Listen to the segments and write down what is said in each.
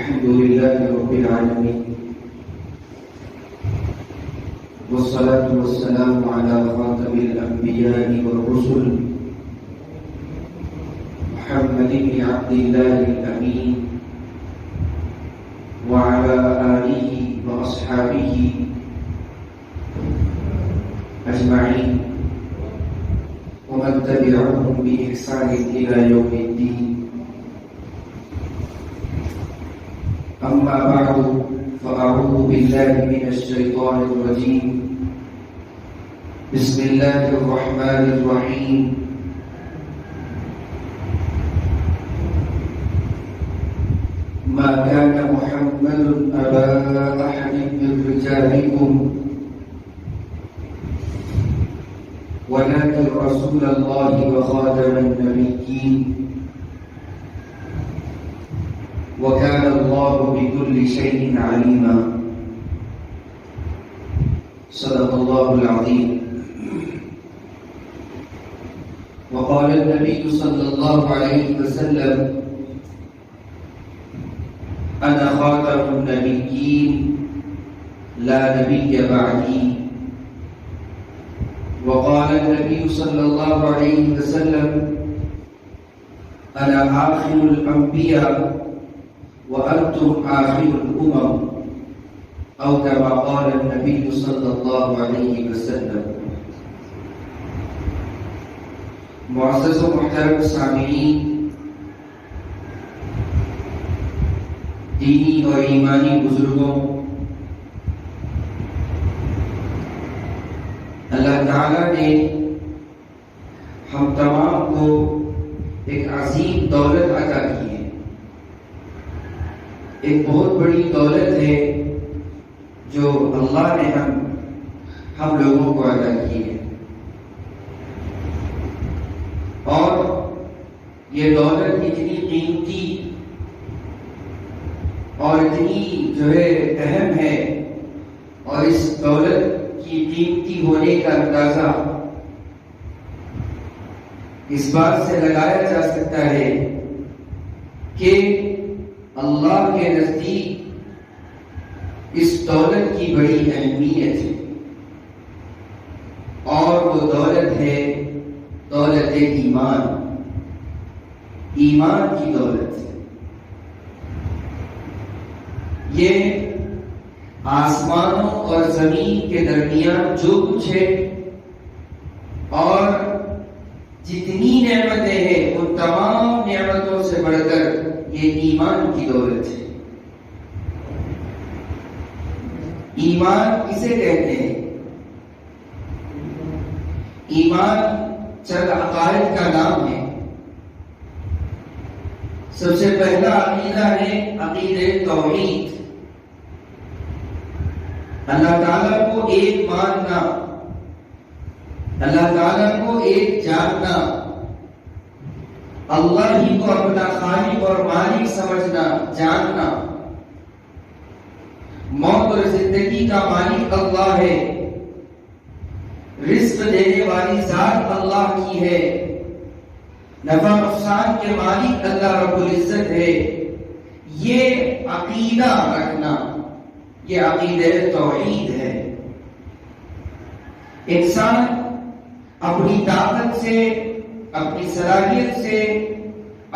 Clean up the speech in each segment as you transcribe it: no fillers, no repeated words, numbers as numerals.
الحمد لله رب العالمين والصلاة والسلام على خاتم الأنبياء والرسل محمد بن عبد الله الأمين وعلى آله وأصحابه أجمعين ومن تبعهم بإحسان إلى يوم الدين. أما بعد فأعوذ بالله من الشيطان الرجيم. بسم الله الرحمن الرحيم. ما كان محمد أبا أحد من رجالكم ولكن رسول الله وخاتم النبيين وكان الله بكل شيء عليما. صدق الله العظيم. وقال النبي صلى الله عليه وسلم أنا خاتم النبيين لا نبي بعدي. وقال النبي صلى الله عليه وسلم أنا آخر الأنبياء وأنتم آخر الأمم أو كما قال النبي صلى الله عليه وسلم. معزز و محترم سامعین، دینی اور ایمانی بزرگوں، اللہ تعالیٰ نے ہم تمام کو ایک عظیم دولت عطا کی ہے. ایک بہت بڑی دولت ہے جو اللہ نے ہم لوگوں کو عطا کی ہے، اور یہ دولت اتنی قیمتی اور اتنی اہم ہے، اور اس دولت کی قیمتی ہونے کا اندازہ اس بات سے لگایا جا سکتا ہے کہ اللہ کے نزدیک اس دولت کی بڑی اہمیت ہے، اور وہ دولت ہے دولت ایمان کی دولت. یہ آسمانوں اور زمین کے درمیان جو کچھ ہے اور جتنی نعمتیں ہیں ان تمام نعمتوں سے بڑھ کر یہ ایمان کی دولت ہے. ایمان کسے کہتے ہیں؟ ایمان چند عقائد کا نام ہے. سب سے پہلا عقیدہ ہے عقیدہ توحید. اللہ تعالیٰ کو ایک ماننا، اللہ تعالیٰ کو ایک جاننا، اللہ ہی کو اپنا خالق اور مالک سمجھنا جاننا. موت اور زندگی کا مالک اللہ ہے، رزق دینے والی ذات اللہ کی ہے، نفع نقصان کے مالک اللہ رب العزت ہے. یہ عقیدہ رکھنا، یہ عقیدہ توحید ہے. انسان اپنی طاقت سے، اپنی صلاحیت سے،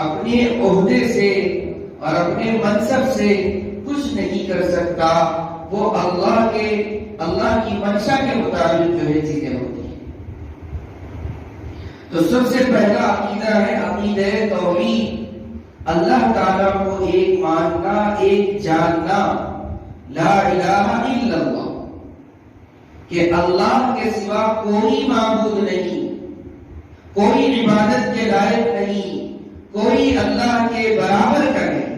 اپنے عہدے سے اور اپنے منصب سے کچھ نہیں کر سکتا. وہ اللہ کی منشا کے مطابق چیزیں ہوتی ہیں. تو سب سے پہلا عقیدہ ہے عقیدہ توحید. اللہ تعالیٰ کو ایک ماننا، ایک جاننا، لا الہ الا اللہ، کہ اللہ کے سوا کوئی معبود نہیں، کوئی عبادت کے لائق نہیں، کوئی اللہ کے برابر کا نہیں.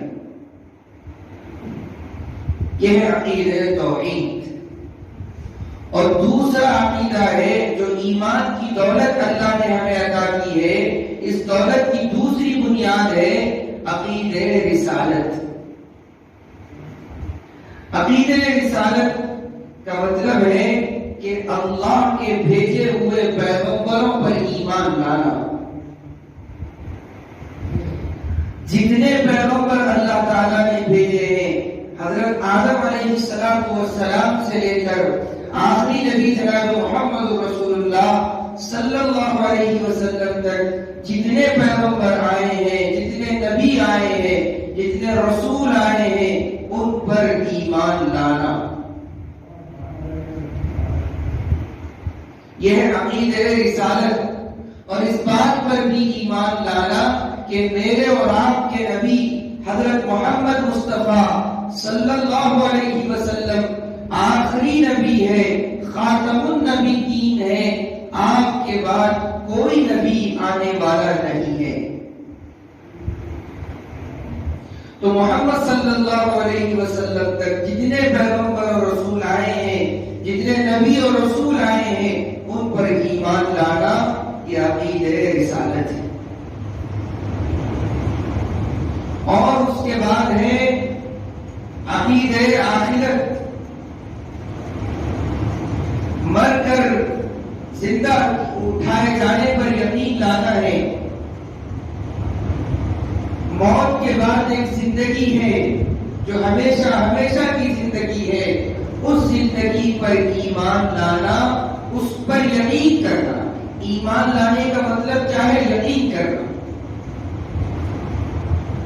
یہ ہے عقیدہ توحید. اور دوسرا عقیدہ ہے جو ایمان کی دولت اللہ نے ہمیں عطا کی ہے، اس دولت کی دوسری بنیاد ہے عقیدہ رسالت. عقیدہ رسالت کا مطلب ہے کہ اللہ کے بھیجے ہوئے پیغمبروں پر ایمان لانا. جتنے پیغمبر اللہ تعالیٰ نے بھیجے ہیں علیہ السلام سے لے کر آخری نبی جناب محمد رسول اللہ صلی اللہ علیہ وسلم تک جتنے پیغمبر آئے ہیں، جتنے نبی آئے ہیں، جتنے رسول آئے ہیں، ان پر ایمان لانا، یہ ہے عقیدہ رسالت۔ اور اس بات پر بھی ایمان لانا کہ میرے اور آپ کے نبی حضرت محمد مصطفیٰ صلی اللہ علیہ وسلم آخری نبی ہے، خاتم النبیین ہے، آپ کے بعد کوئی نبی آنے والا نہیں ہے۔ تو محمد صلی اللہ علیہ وسلم تک جتنے پیغمبر اور رسول آئے ہیں، جتنے نبی اور رسول آئے ہیں، ان پر ایمان لانا یہ عقیدہ رسالت ہے۔ اور اس کے بعد ہے عقیدہ آخرت، مر کر زندہ اٹھائے جانے پر یقین لانا ہے۔ موت کے بعد ایک زندگی ہے جو ہمیشہ ہمیشہ کی زندگی ہے، اس زندگی پر ایمان لانا، اس پر یقین کرنا۔ ایمان لانے کا مطلب کیا ہے؟ یقین کرنا،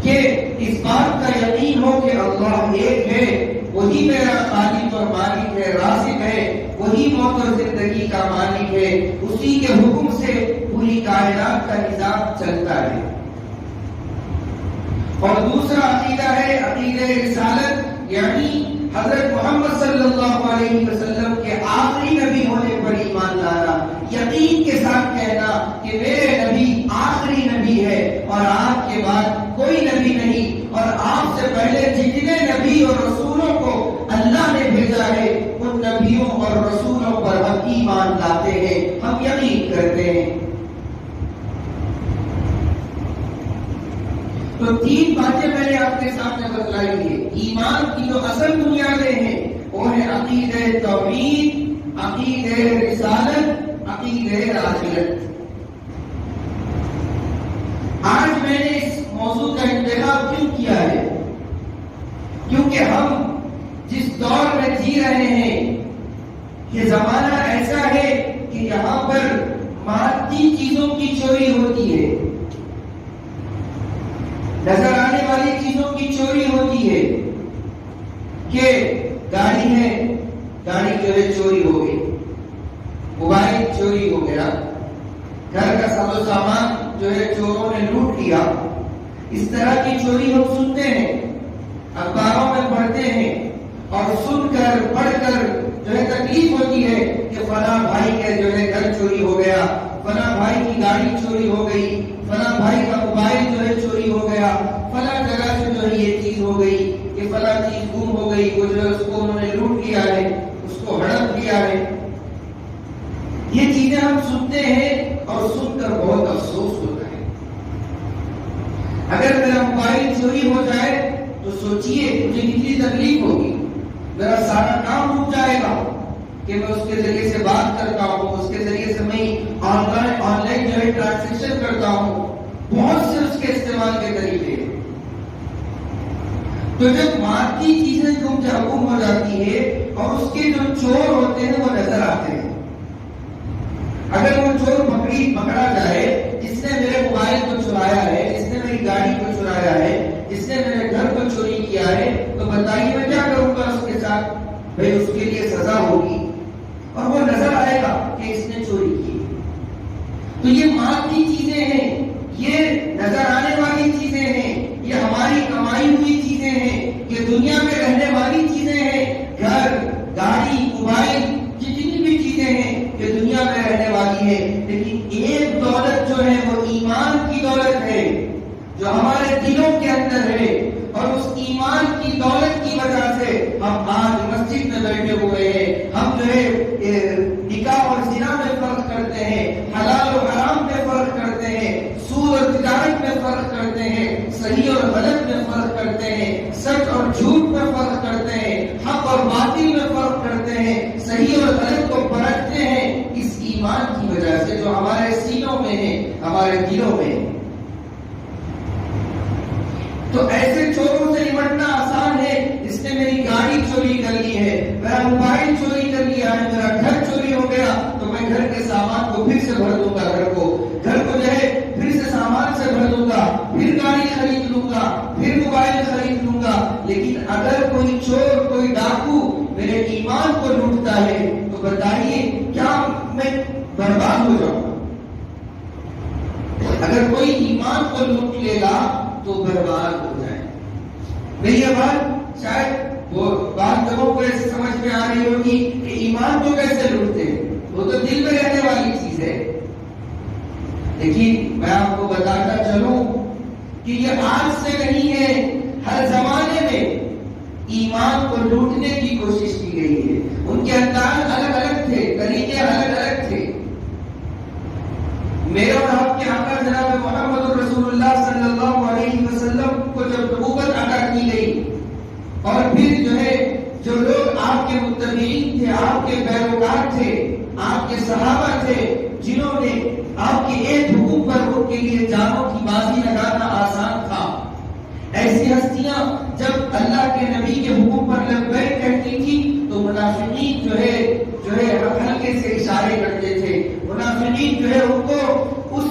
کہ اس بات کا یقین ہو کہ اللہ ایک ہے، وہی میرا خالق اور مالک ہے، رازق ہے، وہی موت اور زندگی کا مالک ہے، اسی کے حکم سے پوری کائنات کا نظام چلتا ہے۔ اور دوسرا عقیدہ ہے عقیدہ رسالت، یعنی حضرت محمد صلی اللہ علیہ وسلم کے آخری نبی ہونے پر ایمان لانا، یقین کے ساتھ کہنا کہ میرے نبی آخری نبی ہے اور آپ کے بعد کوئی نبی نہیں، اور آپ سے پہلے جتنے نبی اور رسولوں کو اللہ نے بھیجا ہے ان نبیوں اور رسولوں پر ہم ایمان لاتے ہیں، ہم یقین کرتے ہیں۔ تو تین باتیں میں نے آپ کے سامنے بتلائی ہیں۔ ایمان کی جو اصل بنیادیں ہیں وہ ہے عقیدہ توحید، عقیدہ رسالت، عقیدہ آخرت۔ آج میں نے اس موضوع کا انتخاب کیوں کیا ہے؟ کیونکہ ہم جس دور میں جی رہے ہیں یہ زمانہ ایسا ہے کہ یہاں پر مادی چیزوں کی چوری ہوتی ہے، نظر آنے والی چیزوں کی چوری ہوتی ہے، کہ گاڑی ہے، گاڑی جو ہے چوری ہو گئی، موبائل چوری ہو گیا، گھر کا ساز و سامان جو ہے چوروں نے لوٹ لیا۔ اس طرح کی چوری ہم سنتے ہیں، اخباروں میں پڑھتے ہیں، اور سن کر پڑھ کر جو ہے تکلیف ہوتی ہے کہ فلاں بھائی کے جو ہے گھر چوری ہو گیا، فلاں بھائی کی گاڑی چوری ہو گئی، فلاں بھائی کا موبائل جو ہے چوری ہو گیا، فلاں جگہ سے جو ہے یہ چیز ہو گئی، کہ فلاں چیز گم ہو گئی، وہ جو ہے اس کو انہوں نے لوٹ لیا ہے، اس کو ہڑپ لیا ہے۔ یہ چیزیں ہم سنتے ہیں اور سن کر بہت افسوس ہوتا ہے۔ اگر میرا موبائل چوری ہو جائے تو سوچئے مجھے کتنی تکلیف ہوگی، میرا سارا کام رک جائے گا کہ میں اس کے ذریعے سے بات کرتا ہوں، اس کے ذریعے سے میں آن لائن جو ہے ٹرانزیکشن کرتا ہوں، بہت سے اس کے استعمال کے طریقے۔ تو جب مادی چیزیں تم سے حکم ہو جاتی ہے اور اس کے جو چور ہوتے ہیں وہ نظر آتے ہیں، اگر وہ چور پکڑا جائے، جس نے میرے موبائل کو چرایا ہے، جس نے میری گاڑی کو چرایا ہے، جس نے میرے گھر کو چوری کیا ہے، تو بتائیے میں کیا کروں گا اس کے ساتھ؟ بھئی اس کے لیے سزا ہوگی اور وہ نظر آئے گا کہ اس نے چوری کی۔ تو یہ مادی چیزیں ہیں، یہ نظر آنے والی چیزیں ہیں، یہ ہماری کمائی ہوئی چیزیں ہیں، یہ دنیا میں رہنے والی چیزیں ہیں، گھر، گاڑی، موبائل، جتنی بھی چیزیں ہیں یہ دنیا میں رہنے والی ہے۔ لیکن ایک دولت جو ہے وہ ایمان کی دولت ہے، جو ہمارے دلوں کے اندر ہے، اور اس ایمان کی دولت کی وجہ سے ہم آج مسجد میں بیٹھے ہوئے ہیں۔ ہم جو ہے نکاح اور زنا میں فرق کرتے ہیں، حلال و حرام میں فرق کرتے ہیں، سود اور تجارت میں فرق کرتے ہیں، صحیح اور غلط میں فرق کرتے ہیں، سچ اور جھوٹ میں فرق کرتے ہیں، حق اور باطل میں فرق کرتے ہیں، صحیح اور غلط کو پرکھتے ہیں، اس ایمان کی وجہ سے جو ہمارے سینوں میں ہے، ہمارے دلوں میں ہے۔ تو ایسے چوروں سے نمٹنا آسان ہے، جس نے میری گاڑی چوری لیکن اگر کوئی چور کوئی ڈاکو میرے ایمان کو لوٹتا ہے تو بتائیے کیا میں برباد ہو جاؤں گا؟ اگر کوئی ایمان کو لوٹ لے گا تو برباد ہو جائے. میری یہ بات شاید وہ بات لوگوں کو ایسے سمجھ میں آ رہی ہوگی کہ ایمان کو کیسے لوٹتے ہیں، وہ تو دل میں رہنے والی چیز ہے. لیکن میں آپ کو بتاتا چلوں کہ یہ آج سے نہیں ہے، ہر زمانے میں ایمان کو لوٹنے کی کوشش کی گئی ہے. ان کے انداز الگ الگ تھے، طریقے الگ الگ تھے. میرے اور آپ کے آقا جناب محمد رسول اللہ صلی اللہ علیہ وسلم کو جب نبوت عطا کی گئی اور پھر جو لوگ آپ کے متبعین تھے، آپ کے پیروکار تھے، آپ کے صحابہ تھے، جنہوں نے آپ کے ایک حکم پر ان کے لیے جانوں کی بازی لگانا آسان تھا، ایسی ہستیاں جب اللہ کے نبی کے حکم پر لبیک کہتی تھی تو منافقین ہلکے سے اشارے کرتے تھے. منافقین ان کو اس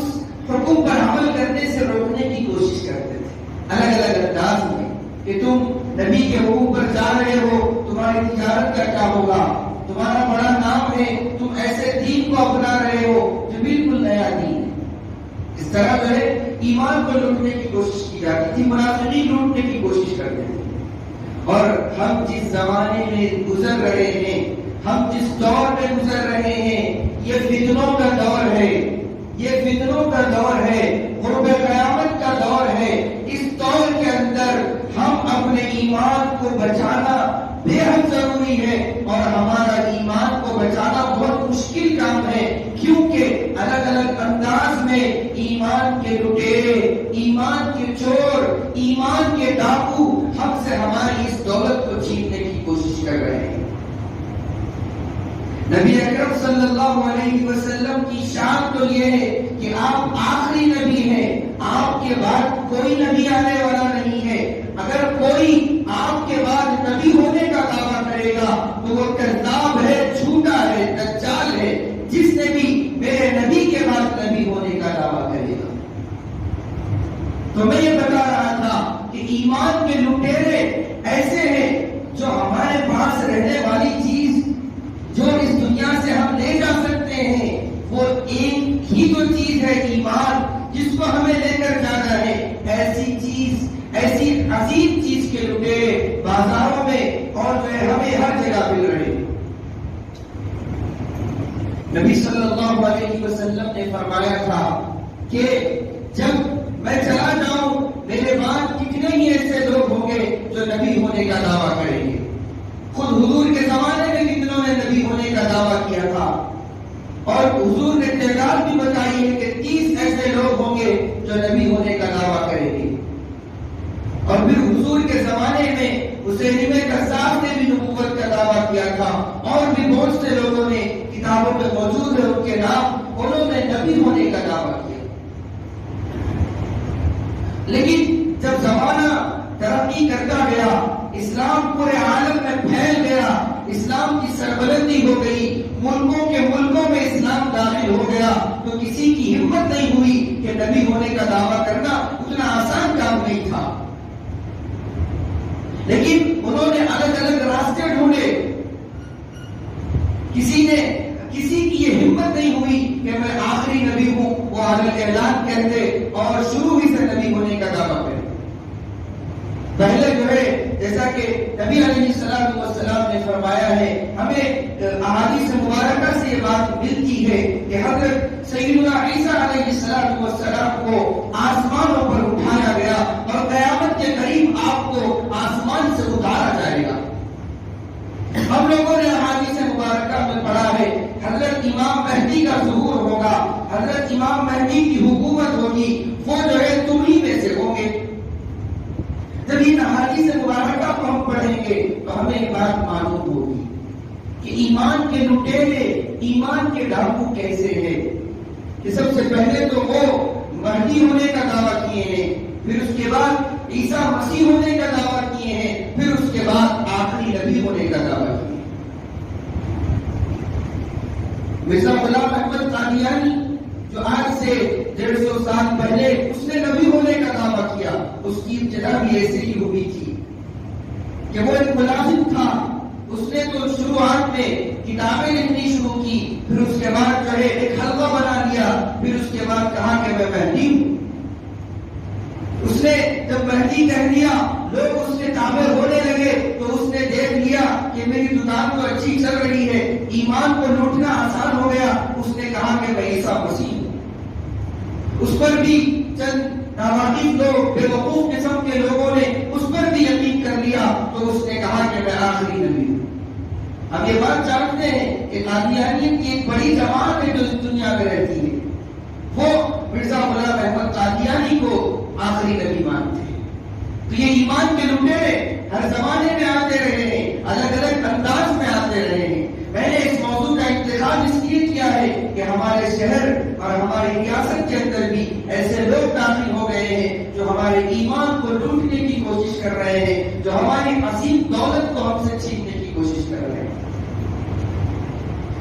حکم پر عمل کرنے سے روکنے کی کوشش کرتے تھے الگ الگ انداز میں کہ تم نبی کے حکم پر جا رہے ہو، تمہاری تجارت کا کیا ہوگا، تمہارا بڑا نام ہے، تم ایسے دین کو اپنا رہے ہو جو بالکل نیا دین ہے. اس طرح ایمان کو لوٹنے کی کوشش کی جاتی تھی، منافقین لوٹنے کی کوشش کرتے تھے. اور ہم جس زمانے میں گزر رہے ہیں، ہم جس دور میں گزر رہے ہیں، یہ فتنوں کا دور ہے، یہ فتنوں کا دور ہے، قرب قیامت کا دور ہے. اس دور کے اندر ہم اپنے ایمان کو بچانا بے حد ضروری ہے، اور ہمارا ایمان کو بچانا بہت مشکل کام ہے، کیونکہ الگ الگ انداز میں ایمان کے لٹیرے، ایمان کے چور، ایمان کے ڈاکو ہم سے ہماری اس دولت کو چھیننے کی کوشش کر رہے ہیں. نبی اکرم صلی اللہ علیہ وسلم کی شان تو یہ ہے کہ آپ آخری نبی ہیں، آپ کے بعد کوئی نبی آنے والا نہیں ہے. اگر کوئی آپ کے بعد نبی ہونے کا دعویٰ کرے گا تو وہ کذاب ہے، جھوٹا ہے، دجال ہے. جس نے بھی میرے نبی کے بعد نبی ہونے کا دعویٰ کرے گا. تو میں یہ بتا رہا تھا کہ ایمان کے لٹیرے ایسے ہیں جو ہمارے پاس رہنے والی چیز جو اس دنیا سے ہم لے جا سکتے ہیں وہ ایک ہی تو چیز ہے، ایمان، جس کو ہمیں لے کر جانا ہے. ایسی چیز، ایسی عظیم چیز کے لٹیرے بازاروں میں اور ہمیں ہر جگہ مل رہے ہیں. نبی صلی اللہ علیہ وسلم نے فرمایا تھا کہ جب میں چلا جاؤں میرے بعد کتنے ہی ایسے لوگ ہوں گے جو نبی ہونے کا دعویٰ کریں گے. خود حضور کے زمانے میں کتنوں نے نبی ہونے کا دعویٰ کیا تھا، اور حضور نے تعداد بھی بتائی ہے کہ 30 ایسے لوگ ہوں گے جو نبی ہونے کا دعویٰ کریں گے. اور پھر حضور کے زمانے میں مسیلمہ کذاب نے بھی نبوت کا دعویٰ کیا تھا، اور بھی بہت سے لوگوں نے کتابوں میں موجود ہے ان کے نام، انہوں نے نبی ہونے کا دعویٰ کیا. لیکن جب زمانہ ترقی کرتا گیا، اسلام پورے عالم میں پھیل گیا، اسلام کی سربلندی ہو گئی، ملکوں میں اسلام داخل ہو گیا، تو کسی کی ہمت نہیں ہوئی کہ نبی ہونے کا دعویٰ کرنا اتنا آسان کام نہیں تھا. لیکن انہوں نے الگ الگ راستے ڈھونڈے. کسی کی یہ ہمت نہیں ہوئی کہ میں آخری نبی ہوں، وہ اعلان کہتے اور شروع ہی سے نبی ہونے کا دعویٰ کرتے. پہلے جیسا کہ نبی علیہ السلام نے فرمایا ہے، ہمیں احادیث مبارکہ سے یہ بات ملتی ہے کہ حضرت سیدنا عیسیٰ علیہ السلام کو آسمانوں پر اٹھایا گیا اور قیامت کے قریب آپ کو آسمان سے اتارا جائے گا. ہم لوگوں نے احادیث مبارکہ میں پڑھا ہے حضرت امام مہدی کا ظہور ہوگا، حضرت امام مہدی کی حکومت ہوگی، وہ تم ہی میں سے ہوں گے. جب ان احادیث مبارکہ کو ہم پڑھیں گے تو ہمیں ایک بات معلوم ہوگی کہ ایمان کے لٹیرے، ایمان کے ڈاکو کیسے ہیں. کہ سب سے پہلے تو وہ مہدی ہونے کا دعویٰ کیے ہیں، پھر اس کے بعد عیسیٰ مسیح ہونے کا دعویٰ کیے ہیں، پھر اس کے بعد آخری نبی ہونے کا دعویٰ کیے. مرزا غلام احمد قادیانی جو آج سے 150 سال پہلے اس نے نبی ہونے کا دعویٰ کیا، اس کی ابتدا بھی ایسے ہی ہوئی تھی. کہ وہ ایک ملازم تھا، اس نے تو شروعات میں کتابیں لکھنی شروع کی، پھر اس کے بعد جو ہے ایک حلقہ بنا لیا، پھر اس کے بعد کہا کہ میں مہدی ہوں۔ اس نے جب مہدی کہہ دیا، لوگ اس سے تعبیر ہونے لگے، تو اس نے دیکھ لیا کہ میری دکان تو اچھی چل رہی ہے، ایمان کو لوٹنا آسان ہو گیا۔ اس نے کہا کہ میں عیسیٰ مسیح ہوں۔ اس پر بھی چند ناواقف لوگ، بے وقوف قسم کے لوگوں نے اس پر بھی یقین کر لیا، تو اس نے کہا کہ میں آخری نبی ہوں۔ ہم یہ بات جانتے ہیں کہ قادیانیت کی ایک بڑی جماعت ہے جو اس دنیا میں رہتی ہے، وہ مرزا غلام احمد قادیانی کو آخری نبی مانتے ہیں۔ تو یہ ایمان کے لٹیرے ہر زمانے میں آتے رہے ہیں، الگ الگ انداز میں آتے رہے ہیں۔ میں نے اس موضوع کا انتخاب اس لیے کیا ہے کہ ہمارے شہر اور ہماری ریاست کے اندر بھی ایسے لوگ داخل ہو گئے ہیں جو ہمارے ایمان کو لوٹنے کی کوشش کر رہے ہیں، جو ہماری عظیم دولت کو ہم سے چھیننے کی کوشش کر رہے ہیں۔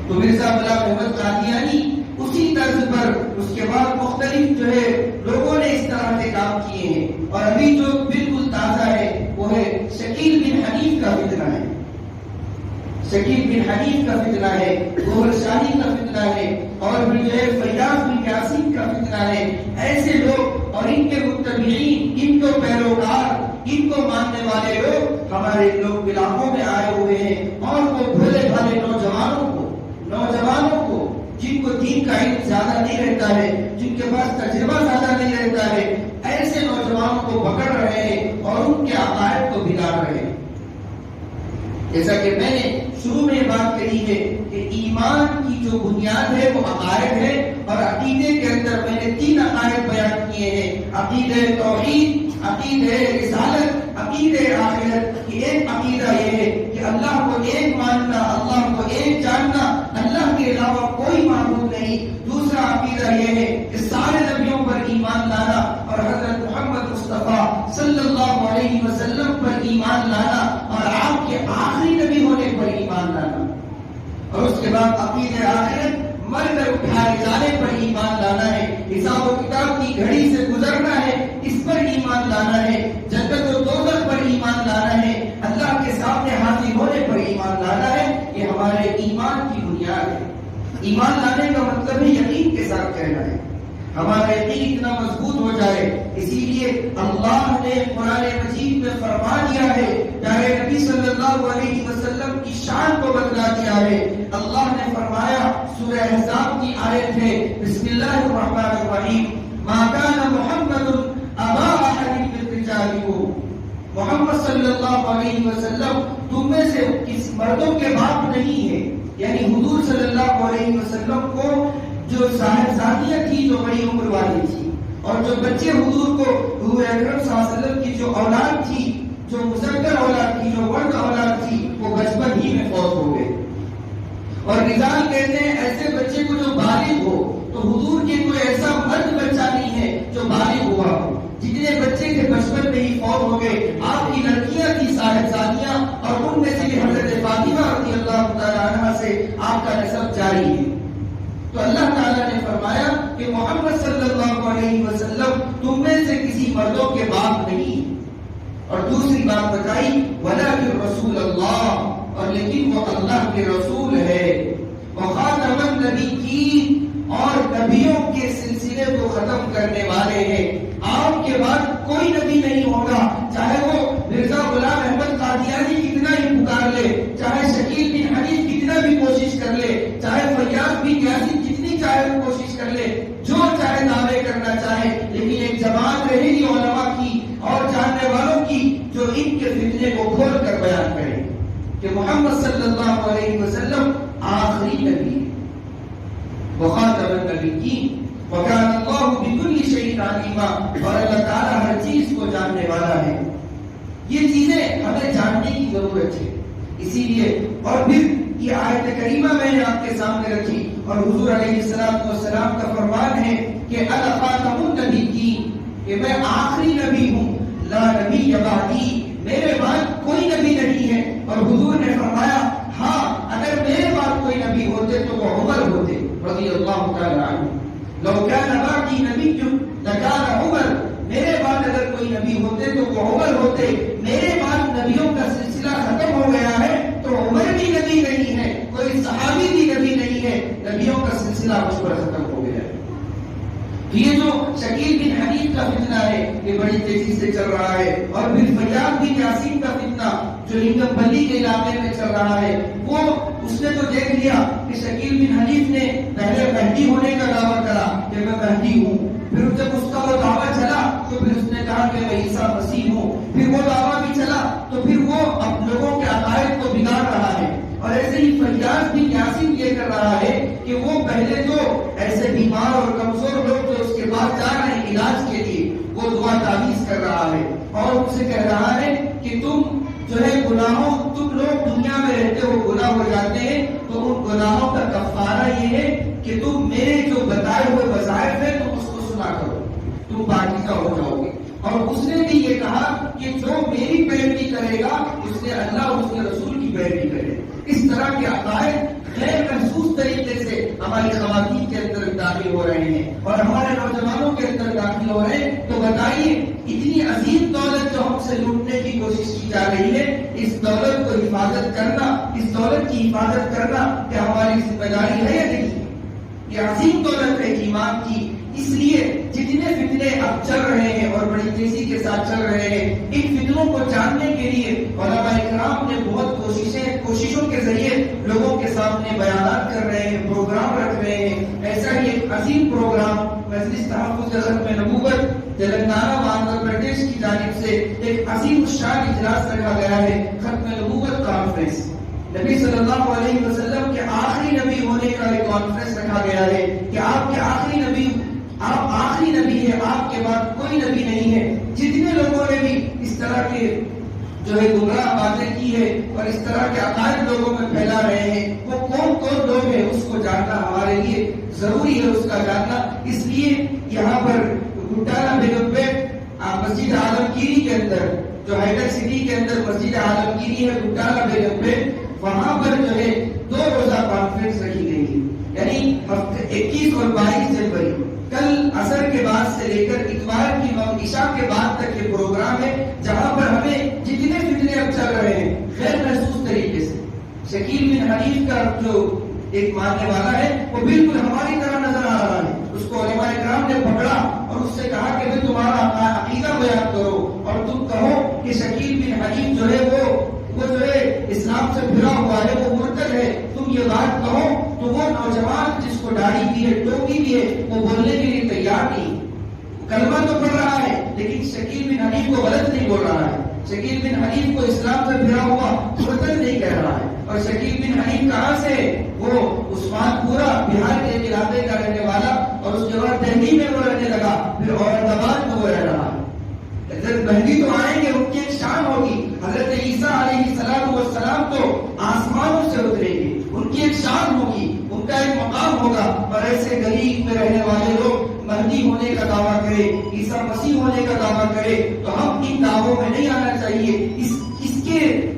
تو مرزا غلام احمد قادیانی اسی طرز پر اس کے بعد مختلف جو ہے لوگوں نے اس طرح کے کام کیے ہیں، اور ابھی جو بالکل تازہ ہے وہ ہے شکیل بن حنیف کا فتنہ ہے۔ شکیل بن حنیف کا فتنہ ہے، گوہر شاہی کا فتنہ ہے، اور بھی جو ہے فیاض بن یاسین کا فتنہ ہے۔ ایسے لوگ اور ان کے متبعین، ان کو پیروکار، ان کو ماننے والے لوگ ہمارے لوگ علاقوں میں آئے ہوئے ہیں، اور وہ بھولے بھالے نوجوانوں کو جن کو دین کا علم زیادہ نہیں رہتا ہے، جن کے پاس تجربہ زیادہ نہیں رہتا ہے، ایسے نوجوانوں کو پکڑ رہے ہیں اور ان کے عقائد کو بگاڑ رہے ہیں۔ جیسا کہ میں نے شروع میں بات کہی ہے کہ ایمان کی جو بنیاد ہے وہ عقائد ہے، اور عقیدے کے اندر میں نے 3 عقائد بیان کیے ہیں: عقیدہ توحید، عقیدہ رسالت، عقیدہ آخرت۔ ایک عقیدہ یہ ہے کہ اللہ کو ایک ماننا، اللہ کو ایک جاننا، اللہ کے علاوہ کوئی معبود نہیں۔ دوسرا عقیدہ یہ ہے کہ سارے نبیوں پر ایمان لانا، اور حضرت محمد مصطفیٰ صلی اللہ علیہ وسلم پر ایمان لانا، اور آپ کے آخری نبی ہونے پر ایمان لانا۔ اور اس کے بعد عقیدہ آخرت، مر کر اٹھائے جانے پر ایمان لانا ہے، حساب و کتاب کی گھڑی سے گزرنا ہے، اس پر ایمان لانا ہے، جنت و دوزخ پر ایمان لانا ہے، اللہ کے سامنے حاضر ہونے پر ایمان لانا ہے۔ یہ ہمارے ایمان کی بنیاد ہے۔ ایمان لانے کا مطلب ہے یقین کے ساتھ کہنا ہے، ہمارا یقین اتنا مضبوط ہو جائے۔ اسی لیے اللہ نے قرآن مجید میں فرما دیا ہے، پیارے نبی صلی اللہ علیہ وسلم کی شان کو بدلا دیا ہے۔ اللہ نے فرمایا، سورہ احزاب کی آیت ہے، بسم اللہ الرحمن الرحیم، ما کان محمد ابا احد من رجالکم، محمد صلی اللہ علیہ وسلم تم میں سے کس مردوں کے باپ نہیں ہے۔ یعنی حضور صلی اللہ علیہ وسلم کو جو صاحبزادیاں تھی، جو بڑی عمر والی تھی، اور جو بچے حضور کو، حضور اکرم صلی اللہ علیہ وسلم کی جو اولاد تھی، جو مذکر اولاد تھی، جو مرد اولاد تھی، وہ بچپن ہی میں فوت ہو گئے۔ اور رجال کہتے ہیں ایسے بچے کو جو بالغ ہو، تو حضور کے کوئی ایسا مرد بچہ نہیں ہے جو بالغ ہوا ہو۔ جتنے بچے تھے بچپن میں ہی فوت ہو گئے۔ آپ کی لڑکیاں تھی صاحبزادیاں، اور ان میں سے بھی حضرت فاطمہ رضی اللہ تعالیٰ عنہ سے آپ کا نسب جاری ہے۔ تو اللہ تعالیٰ نے فرمایا کہ محمد صلی اللہ علیہ وسلم تم میں سے کسی مردوں کے باپ نہیں۔ اور دوسری بات بتائی، وَلَٰكِن رسول اللہ، اور لیکن وہ اللہ کے رسول ہے، وَخَاتَمَ النَّبِيِّينَ، اور نبیوں کے سلسلے کو ختم کرنے والے ہیں۔ آپ کے بعد کوئی نبی نہیں ہوگا، چاہے وہ مرزا غلام احمد قادیانی کتنا ہی پکار لے، چاہے شکیل بن حنیف کتنا بھی کوشش کر لے، چاہے فیاض بن یاسین جتنی چاہے وہ کوشش کر لے، جو چاہے دعوے کرنا چاہے، لیکن ایک جماعت رہے گی علماء کی اور جاننے والوں کی جو ان کے فتنے کو کھول کر بیان کرے کہ محمد صلی اللہ علیہ وسلم آخری نبی ہے، وخاتم النبیین، وکان اللہ بکل شیء علیما، اور اللہ تعالیٰ ہر چیز کو جاننے والا ہے۔ یہ چیزیں ہمیں جاننے کی ضرورت ہے۔ اسی لیے اور پھر یہ آیت کریمہ میں نے آپ کے سامنے رکھی، اور حضور علیہ السلام کا فرمان ہے کہ انا خاتم النبیین، کہ میں آخری نبی ہوں، لا نبی بعدی، میرے بعد کوئی نبی نہیں ہے۔ اور حضور نے فرمایا، ہاں اگر میرے بعد کوئی نبی ہوتے تو وہ عمر ہوتے رضی اللہ تعالیٰ عنہ، لو کان بعدی نبی لکان عمر، میرے بعد اگر کوئی نبی ہوتے تو وہ عمر ہوتے۔ میرے بعد نبیوں کا سلسلہ سلسلہ مجھ پر ختم ہو گیا ہے۔ تو یہ جو شکیل بن حنیف کا فتنہ ہے یہ بڑی تیزی سے چل رہا ہے، اور پھر فیاض بن یاسین کا فتنہ جو لنگم پلی کے علاقے میں چل رہا ہے، وہ اس نے تو دیکھ لیا کہ شکیل بن حنیف نے پہلے مہدی ہونے کا دعویٰ کرا کہ میں مہدی ہوں، پھر جب اس کا وہ دعویٰ چلا تو پھر اس نے کہا کہ میں عیسیٰ مسیح ہوں، پھر وہ دعویٰ بھی چلا تو پھر وہ اب لوگوں کے عقائد کو بگاڑ رہا ہے۔ اور ایسے ہی فیاض بن یاسین یہ کر رہا ہے کہ وہ پہلے تو ایسے بیمار اور کمزور لوگ جو اس کے پاس جا رہے ہیں علاج کے لیے وہ دعا تعویذ کر رہا ہے، اور ان سے کہہ رہا ہے کہ تم جو ہے گناہوں، تم لوگ دنیا میں رہتے ہو گناہ ہو جاتے ہیں، تو ان گناہوں کا کفارہ یہ ہے کہ تم میرے جو بتائے ہوئے وظائف ہیں تم اس کو سنا کرو، تم پاکیزہ ہو جاؤ گے۔ اور اس نے بھی یہ کہا کہ جو میری پیروی کرے گا اس نے اللہ اور اس کے رسول کی پیروی کرے۔ اس طرح کے عقائد غیر محسوس طریقے سے ہماری خواتین کے اندر داخل ہو رہے ہیں اور ہمارے نوجوانوں کے اندر داخل ہو رہے ہیں۔ تو بتائیے اتنی عظیم دولت جو ہم سے لوٹنے کی کوشش کی جا رہی ہے، اس دولت کو حفاظت کرنا، اس دولت کی حفاظت کرنا کیا ہماری ذمہ داری ہے یا نہیں؟ یہ عظیم دولت ہے ایمان کی۔ اس لیے جتنے فتنے اب چل رہے ہیں اور بڑی تیزی کے ساتھ چل رہے ہیں، ان فتنوں کو جاننے کے لیے علماء کرام نے بہت کوششوں کے ذریعے لوگوں کے سامنے بیانات کر رہے ہیں، پروگرام رکھ رہے ہیں۔ ایسا ہی ایک عظیم پروگرام مجلس تحفظ ختم نبوت تلنگانہ و آندھرا پردیش کی جانب سے ایک عظیم الشان اجلاس رکھا گیا ہے، ختم نبوت کانفرنس۔ نبی صلی اللہ علیہ وسلم کے آخری نبی ہونے کا ایک کانفرنس رکھا گیا ہے کہ آپ کے آخری نبی، آپ آخری نبی ہے، آپ کے بعد کوئی نبی نہیں ہے۔ جتنے لوگوں نے بھی اس طرح کے جو ہے گمراہ باتیں کی ہے اور اس طرح کے عقائد لوگوں میں پھیلا رہے ہیں، وہ کون کون لوگ ہیں اس کو جاننا ہمارے لیے ضروری ہے، اس کا جاننا۔ اس لیے یہاں پر گٹالہ بیگم پیٹ مسجد عالمگیری کے اندر، جو ہائیڈر سٹی کے اندر مسجد عالمگیری ہے گٹالہ بیگم پیٹ، وہاں پر جو ہے 2 روزہ کانفرنس رکھی گئی ہے، یعنی 21 اور 22 جنوری، کل عصر کے بعد سے لے کر اتوار کی عشاء کے بعد تک یہ پروگرام ہے، جہاں پر ہمیں جتنے فتنے اب چل رہے ہیں غیر محسوس طریقے سے، شکیل بن حنیف کا جو ایک ماننے والا ہے وہ بالکل ہماری طرح نظر آ رہا ہے، اس کو علماء کرام نے پکڑا اور اس سے کہا کہ بھئی تمہارا عقیدہ بیان کرو اور تم کہو کہ شکیل بن حنیف جو ہے وہ جو ہے اسلام سے پھرا ہوا ہے، وہ مرتد ہے، تم یہ بات کہو۔ تو وہ نوجوان جس کو داڑھی بھی ہے، ٹوپی بھی ہے، وہ بولنے کے لیے تیار نہیں، کلمہ تو پڑھ رہا ہے لیکن شکیل بن حنیف کو غلط نہیں بول رہا ہے، شکیل بن حنیف کو اسلام سے پھرا ہوا مرتد نہیں کہہ رہا ہے۔ اور شکیل بن حنیف کہاں سے؟ وہ عثمان پورا بہار کے علاقے کا رہنے والا، اور اس کے بعد دہلی میں وہ رہنے لگا، پھر اورنگ آباد میں وہ رہ رہا ہے۔ حضرت مہدی تو آئیں گے، ان کی ایک شان ہوگی، حضرت عیسیٰ علیہ السلام تو آسمانوں سے اتریں گے، ان کی ایک شان ہوگی، ان کا ایک مقام ہوگا۔ اور ایسے گلی میں رہنے والے لوگ مہدی ہونے کا دعویٰ کرے، عیسیٰ مسیح ہونے کا دعویٰ کرے، تو ہم ان دعووں میں نہیں آنا چاہیے۔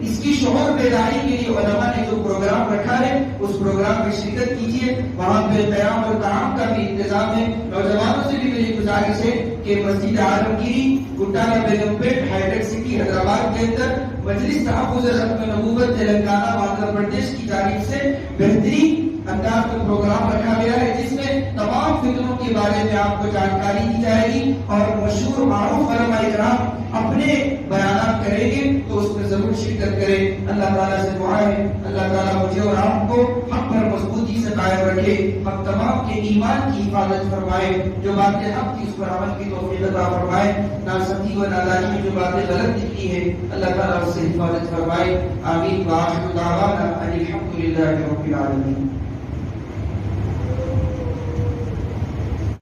اس کی شعور بیداری کے لیے علماء نے جو پروگرام رکھا ہے اس پروگرام میں شرکت کیجیے، وہاں پہ قیام اور طعام کا بھی انتظام ہے۔ نوجوانوں سے بھی میری گزارش ہے کہ مسجد عالمگیری گٹالہ بیگم پیٹ ہائیڈر سٹی حیدرآباد کے اندر مجلس تحفظ ختم نبوت تلنگانہ و آندھرا پردیش کی جانب سے بہترین انداز میں پروگرام رکھا گیا ہے، جس میں تمام فتنوں کے بارے میں آپ کو جانکاری دی جائے گی اور مشہور معروف علماء کرام اپنے بیانات کریں گے، تو اس میں ضرور شرکت کریں۔ اللہ تعالیٰ سے دعا ہے اللہ تعالیٰ مجھے اور آپ کو حق پر مضبوطی سے قائم رکھے، ہم تمام کے ایمان کی حفاظت فرمائے، جو باتیں حق کی اس پر عمل کی توفیق عطا فرمائے، ناستی و نادانی میں جو باتیں غلط نکلی ہے اللہ تعالیٰ اس سے حفاظت فرمائے۔ آمین۔ وآخر دعوانا ان الحمد للہ رب العالمین۔